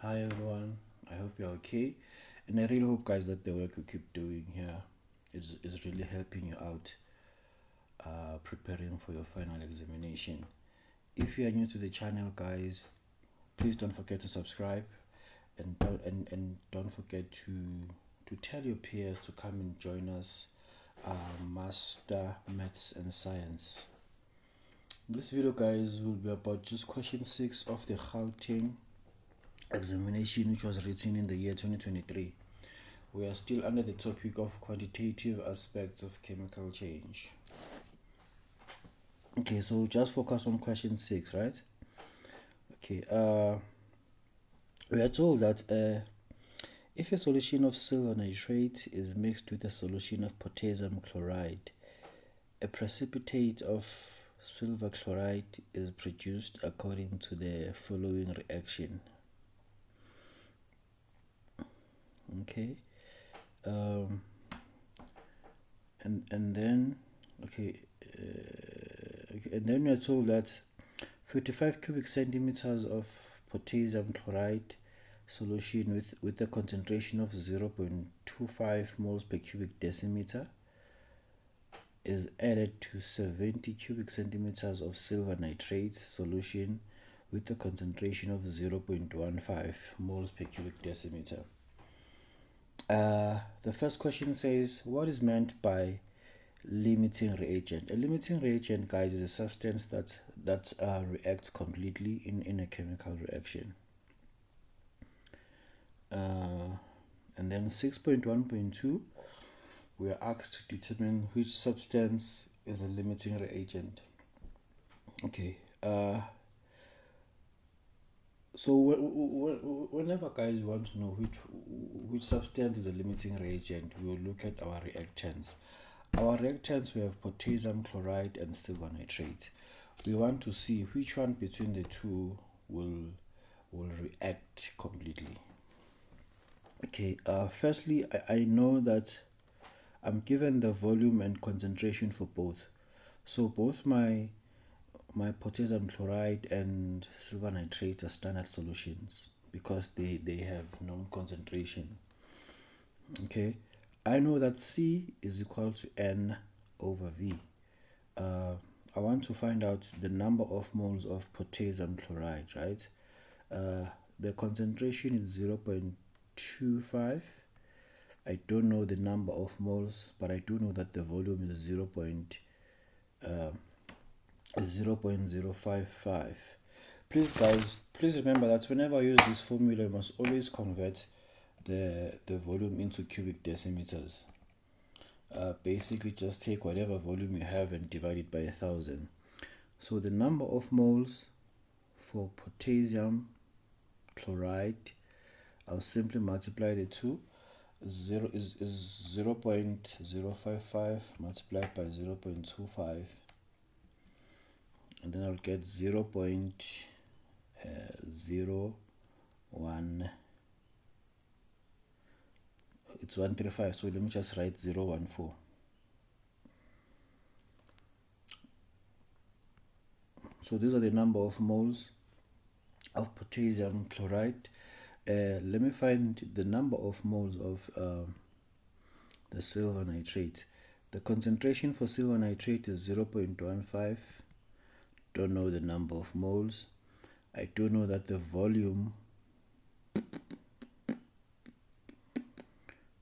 Hi everyone, I hope you're okay, and I really hope, guys, that the work you keep doing here is really helping you out, preparing for your final examination. If you are new to the channel, guys, please don't forget to subscribe, and don't forget to tell your peers to come and join us, Master Maths and Science. This video, guys, will be about just question 6 of the GAUTENG examination, which was written in the year 2023. We are still under the topic of quantitative aspects of chemical change. Okay, so just focus on question 6, right? Okay, we are told that if a solution of silver nitrate is mixed with a solution of potassium chloride, a precipitate of silver chloride is produced according to the following reaction. Okay, and then and then we are told that 55 cubic centimeters of potassium chloride solution with a concentration of 0.25 moles per cubic decimeter is added to 70 cubic centimeters of silver nitrate solution with a concentration of 0.15 moles per cubic decimeter. The first question says, what is meant by limiting reagent? A limiting reagent, guys, is a substance that reacts completely in a chemical reaction. And then 6.1.2, we are asked to determine which substance is a limiting reagent. Okay, so whenever, guys, you want to know which substance is a limiting reagent, we will look at our reactants. Our reactants, we have potassium chloride and silver nitrate. We want to see which one between the two will react completely. Okay, firstly, I know that I'm given the volume and concentration for both. So both my potassium chloride and silver nitrate are standard solutions because they have known concentration. Okay, I know that C is equal to N over V. I want to find out the number of moles of potassium chloride, right? The concentration is 0.25. I don't know the number of moles, but I do know that the volume is 0.055. Please, guys, please remember that whenever I use this formula, you must always convert the volume into cubic decimeters. Basically, just take whatever volume you have and divide it by 1,000. So the number of moles for potassium chloride, I'll simply multiply the two. 0.055 multiplied by 0.25, and then I'll get 0.01. It's 135, so let me just write 0.14. So these are the number of moles of potassium chloride. Let me find the number of moles of the silver nitrate. The concentration for silver nitrate is 0.15. Don't know the number of moles. I do know that the volume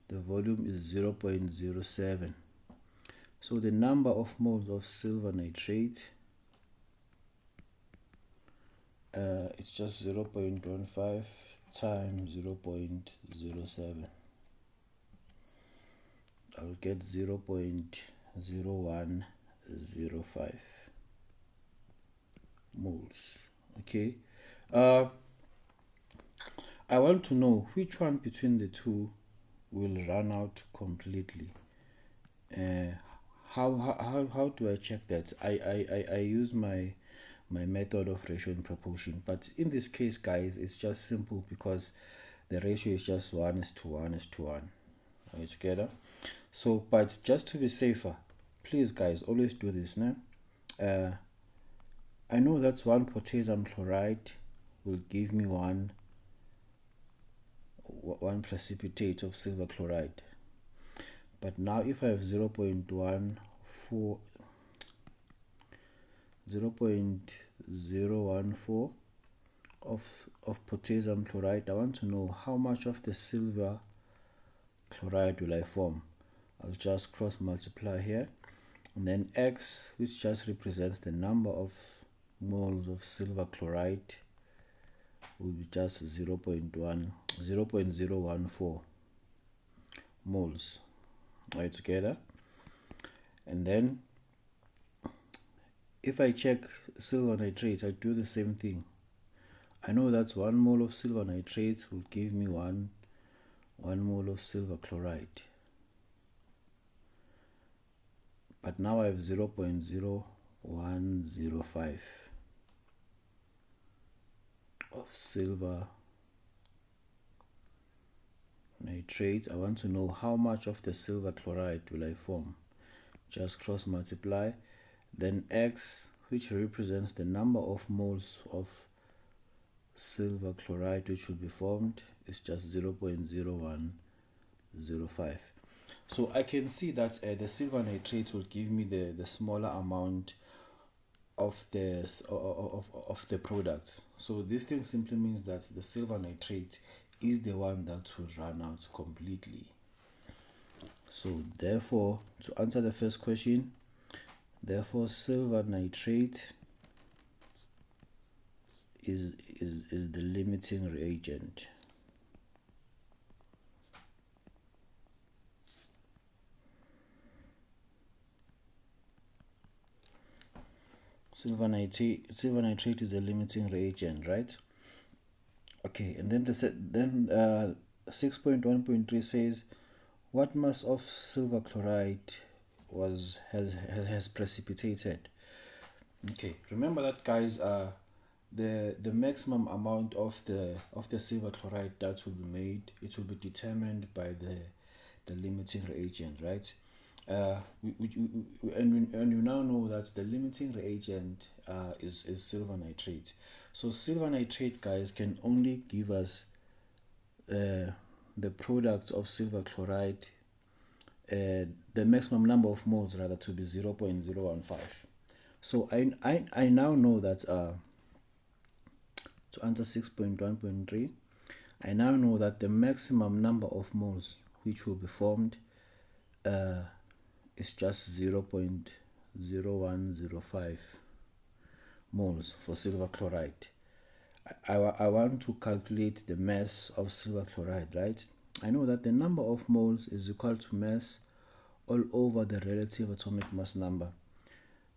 is 0.07. So the number of moles of silver nitrate, it's just 0.15 times 0.07. I'll get 0.0105 moles. Okay, I want to know which one between the two will run out completely. How do I check that? I use my method of ratio and proportion, but in this case, guys, it's just simple because the ratio is just 1:1:1. Are we together? So, but just to be safer, please, guys, always do this now. I know that's 1 potassium chloride will give me 1 one precipitate of silver chloride. But now if I have 0.014 of potassium chloride, I want to know how much of the silver chloride will I form. I'll just cross multiply here, and then X, which just represents the number of moles of silver chloride, will be just 0.014 moles. Right, together. And then if I check silver nitrate, I do the same thing. I know that 1 mole of silver nitrate will give me 1 mole of silver chloride. But now I have 0.0105 of silver nitrate. I want to know how much of the silver chloride will I form. Just cross multiply, then X, which represents the number of moles of silver chloride which will be formed, is just 0.0105. So I can see that the silver nitrate will give me the smaller amount of the product. So this thing simply means that the silver nitrate is the one that will run out completely. So therefore, to answer the first question, therefore silver nitrate is the limiting reagent. Silver nitrate is the limiting reagent, right? Okay, and then 6.1.3 says what mass of silver chloride has precipitated. Okay, remember that, guys. The maximum amount of the silver chloride that will be made, it will be determined by the limiting reagent, right? And you now know that the limiting reagent is silver nitrate. So silver nitrate, guys, can only give us the products of silver chloride, the maximum number of moles rather, to be 0.015. So I now know that to answer 6.1.3, I now know that the maximum number of moles which will be formed is just 0.0105 moles for silver chloride. I want to calculate the mass of silver chloride, right? I know that the number of moles is equal to mass all over the relative atomic mass number.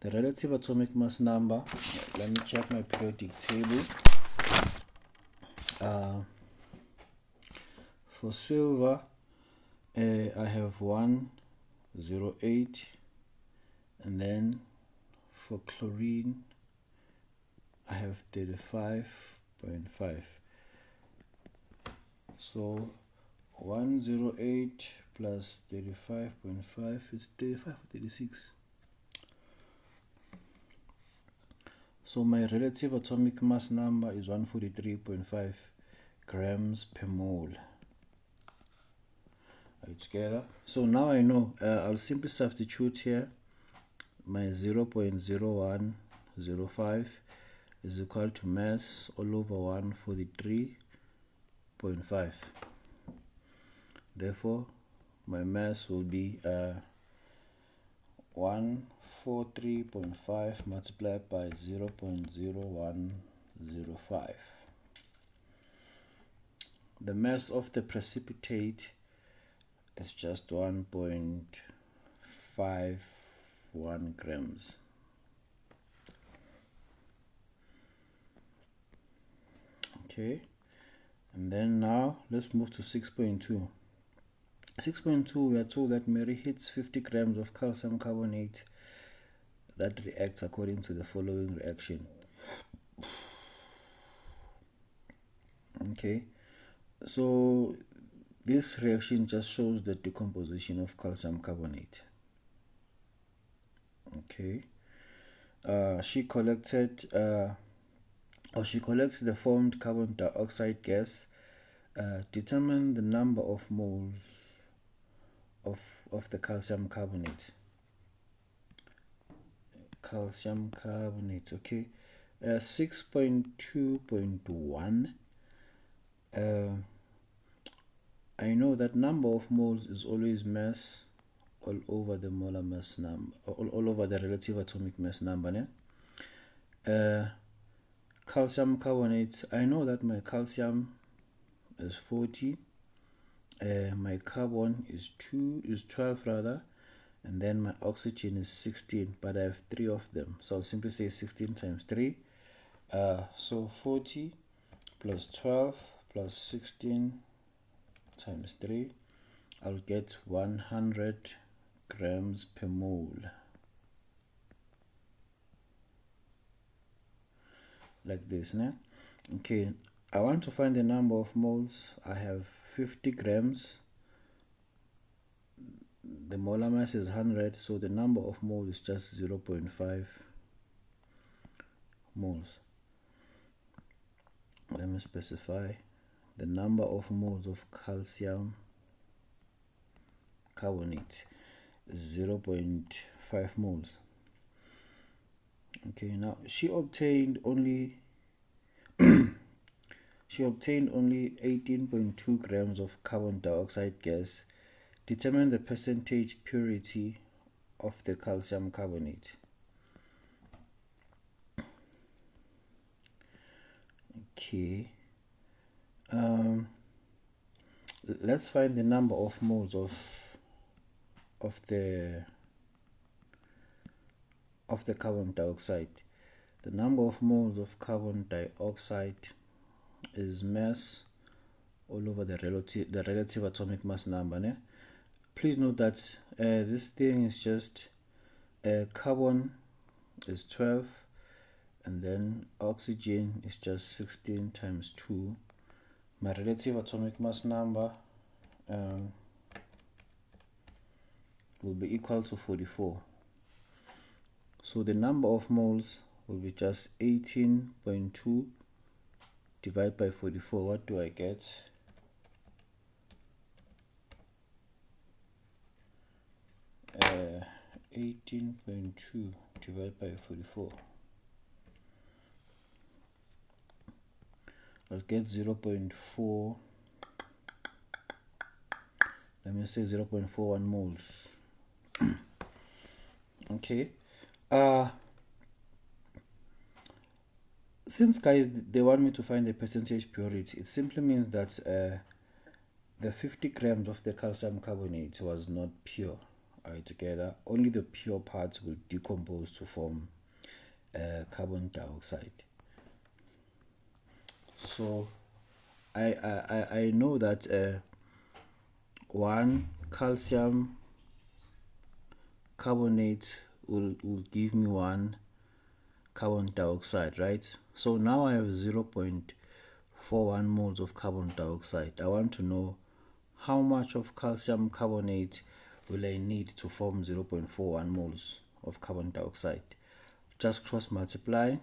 The relative atomic mass number, let me check my periodic table. For silver, I have 108, and then for chlorine I have 35.5. So 108 plus 35.5 is 35 or 36. So my relative atomic mass number is 143.5 grams per mole. Are you together? So now I know, I'll simply substitute here. My 0.0105 is equal to mass all over 143.5. Therefore, my mass will be 143.5 multiplied by 0.0105. The mass of the precipitate is just 1.51 grams. Okay, and then now let's move to 6.2. 6.2, we are told that Mary hits 50 grams of calcium carbonate that reacts according to the following reaction. Okay, so this reaction just shows the decomposition of calcium carbonate. Okay, she collects the formed carbon dioxide gas Determine the number of moles of the calcium carbonate. Calcium carbonate, okay. 6.2.1. I know that number of moles is always mass all over the molar mass number, all over the relative atomic mass number. Ne? Calcium carbonate, I know that my calcium is 40, my carbon is 12 rather, and then my oxygen is 16, but I have 3 of them, so I'll simply say 16 times 3. So 40 plus 12 plus 16 times 3, I'll get 100 grams per mole, like this. Né? Okay, I want to find the number of moles. I have 50 grams. The molar mass is 100, so the number of moles is just 0.5 moles. Let me specify the number of moles of calcium carbonate is 0.5 moles. Okay, now she obtained only 18.2 grams of carbon dioxide gas. Determine the percentage purity of the calcium carbonate. Okay, let's find the number of moles of the carbon dioxide. The number of moles of carbon dioxide is mass all over the relative atomic mass number. Ne? Please note that this thing is just carbon is 12, and then oxygen is just 16 times 2. My relative atomic mass number will be equal to 44. So the number of moles will be just 18.2 divided by 44. What do I get? Uh, 18.2 divided by 44. I'll get 0.4. Let me say 0.41 moles. Okay. Since guys they want me to find the percentage purity, it simply means that the 50 grams of the calcium carbonate was not pure. Together, only the pure parts will decompose to form carbon dioxide. So I know that 1 calcium carbonate will give me 1 carbon dioxide, right? So now I have 0.41 moles of carbon dioxide. I want to know how much of calcium carbonate will I need to form 0.41 moles of carbon dioxide. Just cross multiply,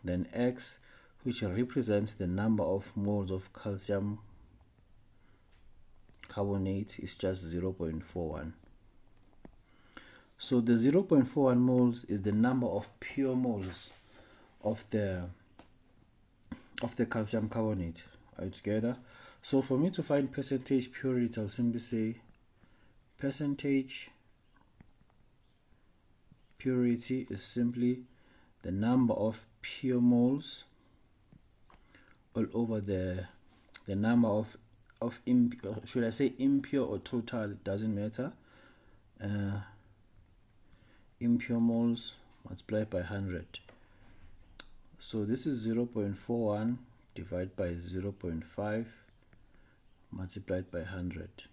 then X, which represents the number of moles of calcium carbonate, is just 0.41. So the 0.41 moles is the number of pure moles of the calcium carbonate. Are you together? So for me to find percentage purity, I'll simply say percentage purity is simply the number of pure moles all over the number of should I say impure or total, it doesn't matter. Impure moles multiplied by 100. So this is 0.41 divided by 0.5 multiplied by 100.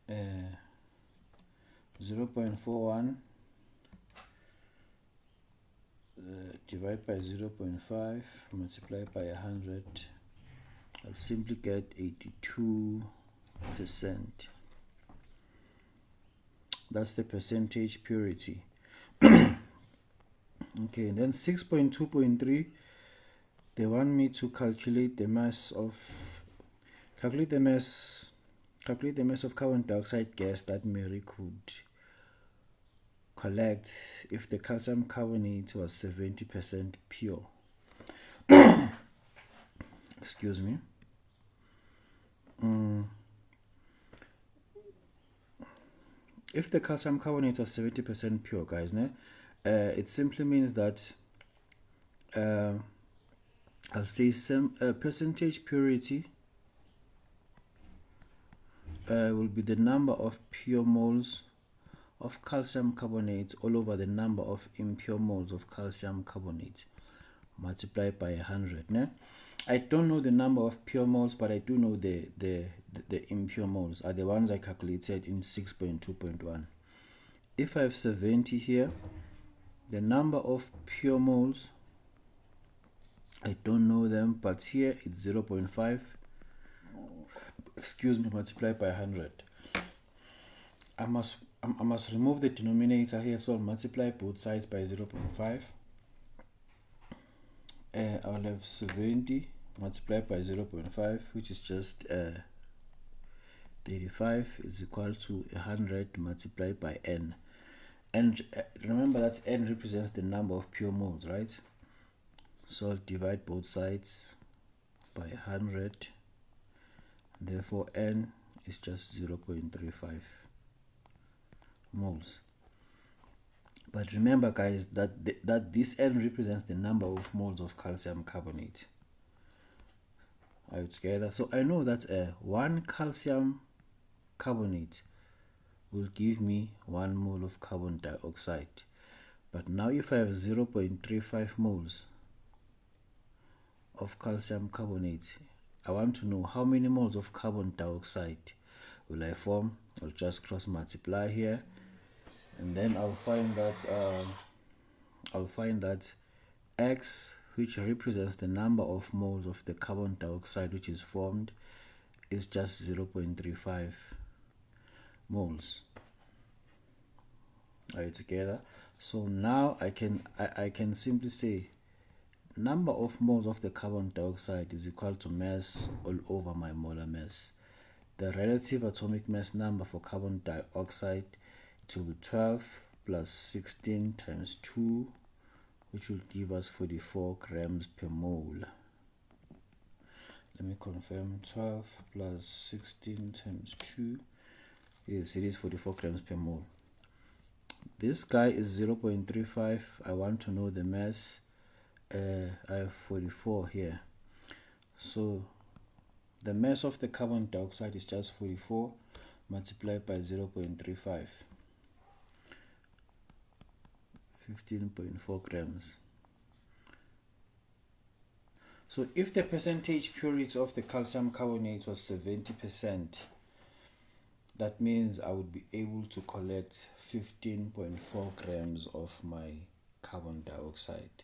0.41 divided by 0.5 multiplied by 100. I'll simply get 82%. That's the percentage purity. Okay, then 6.2.3 They want me to calculate the mass of carbon dioxide gas that Mary could collect if the calcium carbonate was 70% pure. Excuse me. If the calcium carbonate was 70% pure, guys, it simply means that I'll say some percentage purity will be the number of pure moles of calcium carbonate all over the number of impure moles of calcium carbonate multiplied by 100. I don't know the number of pure moles, but I do know the impure moles are the ones I calculated in 6.2.1. If I have 70 here, the number of pure moles, I don't know them, but here it's 0.5, excuse me, multiplied by 100. I must remove the denominator here, so I'll multiply both sides by 0.5. I'll have 70 multiplied by 0.5, which is just 35, is equal to 100 multiplied by n. And remember that n represents the number of pure moles, right? So I'll divide both sides by 100. Therefore, n is just 0.35 moles. But remember, guys, that this n represents the number of moles of calcium carbonate. Are you together? So I know that 1 calcium carbonate will give me 1 mole of carbon dioxide. But now if I have 0.35 moles of calcium carbonate, I want to know how many moles of carbon dioxide will I form. I'll just cross multiply here, and then I'll find that X, which represents the number of moles of the carbon dioxide which is formed, is just 0.35 moles. Are you together? So now I can simply say number of moles of the carbon dioxide is equal to mass all over my molar mass. The relative atomic mass number for carbon dioxide, it will be 12 plus 16 times 2, which will give us 44 grams per mole. Let me confirm. 12 plus 16 times 2. Yes, it is 44 grams per mole. This guy is 0.35. I want to know the mass. I have 44 here. So the mass of the carbon dioxide is just 44 multiplied by 0.35. 15.4 grams. So if the percentage purity of the calcium carbonate was 70%, that means I would be able to collect 15.4 grams of my carbon dioxide.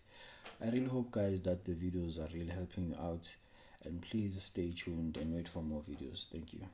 I really hope, guys, that the videos are really helping you out, and please stay tuned and wait for more videos. Thank you.